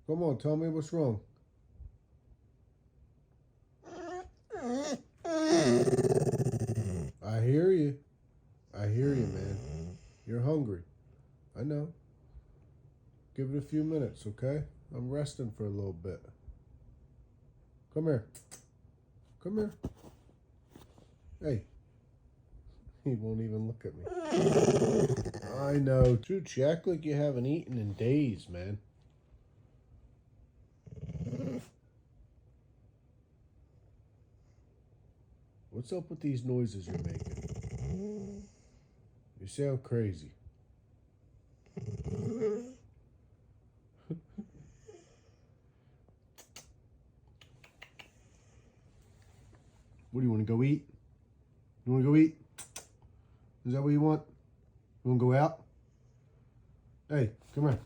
Come on, tell me what's wrong. I hear you. I hear you, man. You're hungry. I know. Give it a few minutes, okay? I'm resting for a little bit. Come here. Come here. Hey. He won't even look at me. I know. Dude, you act like you haven't eaten in days, man. What's up with these noises you're making? You sound crazy. What do you want to go eat? You want to go eat? Is that what you want? You want to go out? Hey, come here.